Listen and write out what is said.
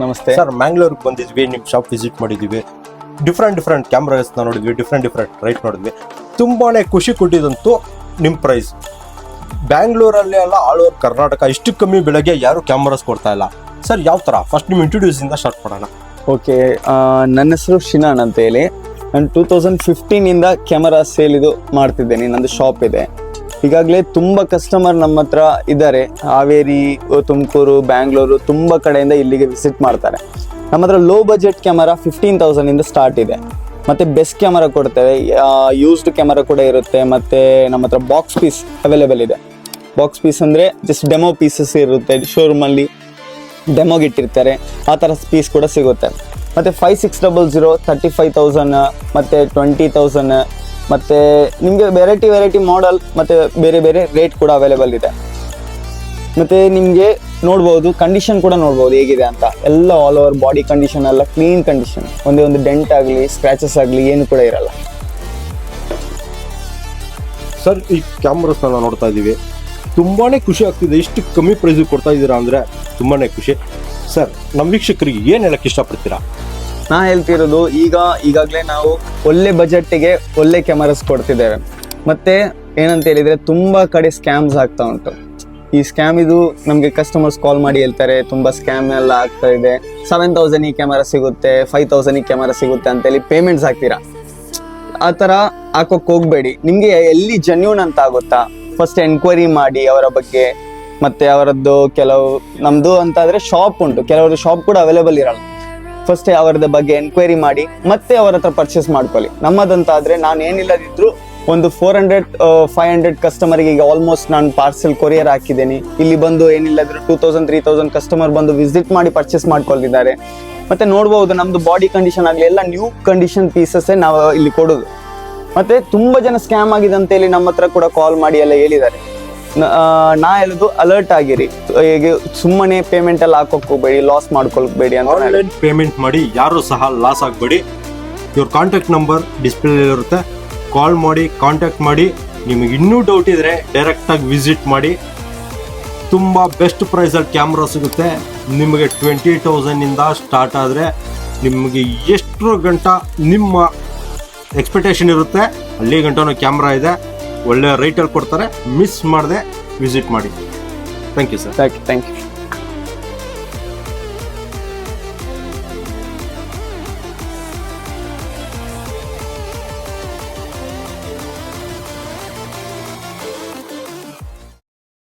ನಮಸ್ತೆ ಸರ್. ಮ್ಯಾಂಗ್ಳೂರ್ಗೆ ಬಂದಿದ್ವಿ, ನಿಮ್ಮ ಶಾಪ್ ವಿಸಿಟ್ ಮಾಡಿದ್ವಿ. ಡಿಫ್ರೆಂಟ್ ಕ್ಯಾಮ್ರಾಸ್ನ ನೋಡಿದ್ವಿ, ಡಿಫ್ರೆಂಟ್ ರೈಟ್ ನೋಡಿದ್ವಿ. ತುಂಬಾನೇ ಖುಷಿ ಕೊಟ್ಟಿದ್ದಂತೂ ನಿಮ್ಮ ಪ್ರೈಸ್. ಬ್ಯಾಂಗ್ಳೂರಲ್ಲಿ ಎಲ್ಲ ಆಲ್ ಓವರ್ ಕರ್ನಾಟಕ ಇಷ್ಟು ಕಮ್ಮಿ ಬೆಲೆಗೆ ಯಾರು ಕ್ಯಾಮ್ರಾಸ್ ಕೊಡ್ತಾ ಇಲ್ಲ ಸರ್. ಯಾವ ಥರ ಫಸ್ಟ್ ನಿಮ್ಮ ಇಂಟ್ರೊಡ್ಯೂಸಿಂದ ಸ್ಟಾರ್ಟ್ ಮಾಡೋಣ. ಓಕೆ, ನನ್ನ ಹೆಸರು ಶಿನಾನ್ ಅಂತ ಹೇಳಿ. ನಾನು 2015 ಕ್ಯಾಮರಾ ಸೇಲ್ ಇದು ಮಾಡ್ತಿದ್ದೇನೆ. ನಂದು ಶಾಪ್ ಇದೆ. ಈಗಾಗಲೇ ತುಂಬ ಕಸ್ಟಮರ್ ನಮ್ಮ ಹತ್ರ ಇದ್ದಾರೆ. ಹಾವೇರಿ, ತುಮಕೂರು, ಬ್ಯಾಂಗ್ಳೂರು ತುಂಬ ಕಡೆಯಿಂದ ಇಲ್ಲಿಗೆ ವಿಸಿಟ್ ಮಾಡ್ತಾರೆ. ನಮ್ಮ ಹತ್ರ ಲೋ ಬಜೆಟ್ ಕ್ಯಾಮರಾ 15,000 ಸ್ಟಾರ್ಟ್ ಇದೆ. ಮತ್ತು ಬೆಸ್ಟ್ ಕ್ಯಾಮರಾ ಕೊಡ್ತೇವೆ, ಯೂಸ್ಡ್ ಕ್ಯಾಮರಾ ಕೂಡ ಇರುತ್ತೆ. ಮತ್ತು ನಮ್ಮ ಹತ್ರ ಬಾಕ್ಸ್ ಪೀಸ್ ಅವೈಲೇಬಲ್ ಇದೆ. ಬಾಕ್ಸ್ ಪೀಸ್ ಅಂದರೆ ಜಸ್ಟ್ ಡೆಮೋ ಪೀಸಸ್ ಇರುತ್ತೆ, ಶೋರೂಮಲ್ಲಿ ಡೆಮೋಗೆ ಇಟ್ಟಿರ್ತಾರೆ, ಆ ಥರ ಪೀಸ್ ಕೂಡ ಸಿಗುತ್ತೆ. ಮತ್ತು 5600, 35,000 ಮತ್ತು 20,000 ಮತ್ತು ನಿಮಗೆ ವೆರೈಟಿ ಮಾಡಲ್ ಮತ್ತು ಬೇರೆ ರೇಟ್ ಕೂಡ ಅವೈಲೇಬಲ್ ಇದೆ. ಮತ್ತು ನಿಮಗೆ ನೋಡ್ಬೋದು, ಕಂಡೀಷನ್ ಕೂಡ ನೋಡ್ಬೋದು ಹೇಗಿದೆ ಅಂತ. ಎಲ್ಲ ಆಲ್ ಓವರ್ ಬಾಡಿ ಕಂಡೀಷನ್ ಎಲ್ಲ ಕ್ಲೀನ್ ಕಂಡೀಷನ್. ಒಂದೇ ಒಂದು ಡೆಂಟ್ ಆಗಲಿ ಸ್ಕ್ರ್ಯಾಚಸ್ ಆಗಲಿ ಏನು ಕೂಡ ಇರಲ್ಲ ಸರ್. ಈ ಕ್ಯಾಮ್ರಾಸ್ನ ನಾವು ನೋಡ್ತಾ ಇದ್ದೀವಿ, ತುಂಬಾನೇ ಖುಷಿ ಆಗ್ತಿದೆ. ಇಷ್ಟು ಕಮ್ಮಿ ಪ್ರೈಸಿಗೆ ಕೊಡ್ತಾ ಇದ್ದೀರಾ ಅಂದರೆ ತುಂಬಾನೇ ಖುಷಿ. ಸರ್, ನಮ್ಮ ವೀಕ್ಷಕರಿಗೆ ಏನು ಹೇಳಕ್ಕೆ ಇಷ್ಟಪಡ್ತೀರಾ? ನಾ ಹೇಳ್ತಿರೋದು, ಈಗಾಗಲೇ ನಾವು ಒಳ್ಳೆ ಬಜೆಟ್ಟಿಗೆ ಒಳ್ಳೆ ಕ್ಯಾಮರಾಸ್ ಕೊಡ್ತಿದ್ದೇವೆ. ಮತ್ತು ಏನಂತ ಹೇಳಿದರೆ ತುಂಬ ಕಡೆ ಸ್ಕ್ಯಾಮ್ಸ್ ಆಗ್ತಾ ಉಂಟು. ಈ ಸ್ಕ್ಯಾಮ್ ಇದು ನಮಗೆ ಕಸ್ಟಮರ್ಸ್ ಕಾಲ್ ಮಾಡಿ ಹೇಳ್ತಾರೆ, ತುಂಬ ಸ್ಕ್ಯಾಮ್ ಎಲ್ಲ ಆಗ್ತಾ ಇದೆ, 7,000 ಈ ಕ್ಯಾಮರಾ ಸಿಗುತ್ತೆ, 5,000 ಈ ಕ್ಯಾಮರಾ ಸಿಗುತ್ತೆ ಅಂತೇಳಿ ಪೇಮೆಂಟ್ಸ್ ಹಾಕ್ತೀರಾ. ಆ ಥರ ಹಾಕೋಕ್ಕೆ ಹೋಗಬೇಡಿ. ನಿಮಗೆ ಎಲ್ಲಿ ಜೆನ್ಯೂನ್ ಅಂತ ಆಗುತ್ತಾ ಫಸ್ಟ್ ಎನ್ಕ್ವೈರಿ ಮಾಡಿ ಅವರ ಬಗ್ಗೆ. ಮತ್ತು ಅವರದ್ದು ನಮ್ಮದು ಅಂತಾದರೆ ಶಾಪ್ ಉಂಟು, ಕೆಲವರದ್ದು ಶಾಪ್ ಕೂಡ ಅವೈಲೇಬಲ್ ಇರಲ್ಲ. ಫಸ್ಟ್ ಅವರದ ಬಗ್ಗೆ ಎನ್ಕ್ವೈರಿ ಮಾಡಿ ಮತ್ತೆ ಅವರ ಹತ್ರ ಪರ್ಚೇಸ್ ಮಾಡ್ಕೊಳ್ಳಿ. ನಮ್ಮದಂತಾದರೆ ನಾನು ಏನಿಲ್ಲದಿದ್ದರೂ ಒಂದು 400-500 ಕಸ್ಟಮರ್ಗೆ ಈಗ ಆಲ್ಮೋಸ್ಟ್ ನಾನು ಪಾರ್ಸೆಲ್ ಕೊರಿಯರ್ ಹಾಕಿದ್ದೀನಿ. ಇಲ್ಲಿ ಬಂದು ಏನಿಲ್ಲದಿದ್ರು 2,000-3,000 ಕಸ್ಟಮರ್ ಬಂದು ವಿಸಿಟ್ ಮಾಡಿ ಪರ್ಚೇಸ್ ಮಾಡ್ಕೊಂಡಿದ್ದಾರೆ. ಮತ್ತು ನೋಡ್ಬೋದು, ನಮ್ಮದು ಬಾಡಿ ಕಂಡೀಷನ್ ಆಗಲಿ ಎಲ್ಲ ನ್ಯೂ ಕಂಡೀಷನ್ ಪೀಸಸ್ಸೇ ನಾವು ಇಲ್ಲಿ ಕೊಡೋದು. ಮತ್ತು ತುಂಬ ಜನ ಸ್ಕ್ಯಾಮ್ ಆಗಿದೆ ಅಂತೇಳಿ ನಮ್ಮ ಹತ್ರ ಕೂಡ ಕಾಲ್ ಮಾಡಿ ಎಲ್ಲ ಹೇಳಿದ್ದಾರೆ. ನಾ ಹೇಳೋದು, ಅಲರ್ಟ್ ಆಗಿರಿ. ಹೇಗೆ ಸುಮ್ಮನೆ ಪೇಮೆಂಟ್ ಎಲ್ಲ ಹಾಕೋಕ್ ಹೋಗ್ಬೇಡಿ, ಲಾಸ್ ಮಾಡ್ಕೊಳ್ಬೇಡಿ ಅಂತ. ಆನ್ಲೈನ್ ಪೇಮೆಂಟ್ ಮಾಡಿ ಯಾರು ಸಹ ಲಾಸ್ ಆಗಬೇಡಿ. ಇವ್ರ ಕಾಂಟ್ಯಾಕ್ಟ್ ನಂಬರ್ ಡಿಸ್ಪ್ಲೇ ಇರುತ್ತೆ, ಕಾಲ್ ಮಾಡಿ, ಕಾಂಟ್ಯಾಕ್ಟ್ ಮಾಡಿ. ನಿಮಗೆ ಇನ್ನೂ ಡೌಟ್ ಇದ್ರೆ ಡೈರೆಕ್ಟಾಗಿ ವಿಸಿಟ್ ಮಾಡಿ. ತುಂಬ ಬೆಸ್ಟ್ ಪ್ರೈಸಲ್ಲಿ ಕ್ಯಾಮ್ರಾ ಸಿಗುತ್ತೆ ನಿಮಗೆ. 20,000 ಸ್ಟಾರ್ಟ್ ಆದರೆ ನಿಮಗೆ ಎಷ್ಟು ಗಂಟ ನಿಮ್ಮ ಎಕ್ಸ್ಪೆಕ್ಟೇಷನ್ ಇರುತ್ತೆ ಅಲ್ಲಿ ಗಂಟನೂ ಕ್ಯಾಮ್ರಾ ಇದೆ. ಒಳ್ಳೆ ರೇಟಲ್ಲಿ ಕೊಡ್ತಾರೆ, ಮಿಸ್ ಮಾಡದೆ ವಿಸಿಟ್ ಮಾಡಿ. Thank you sir. Thank you.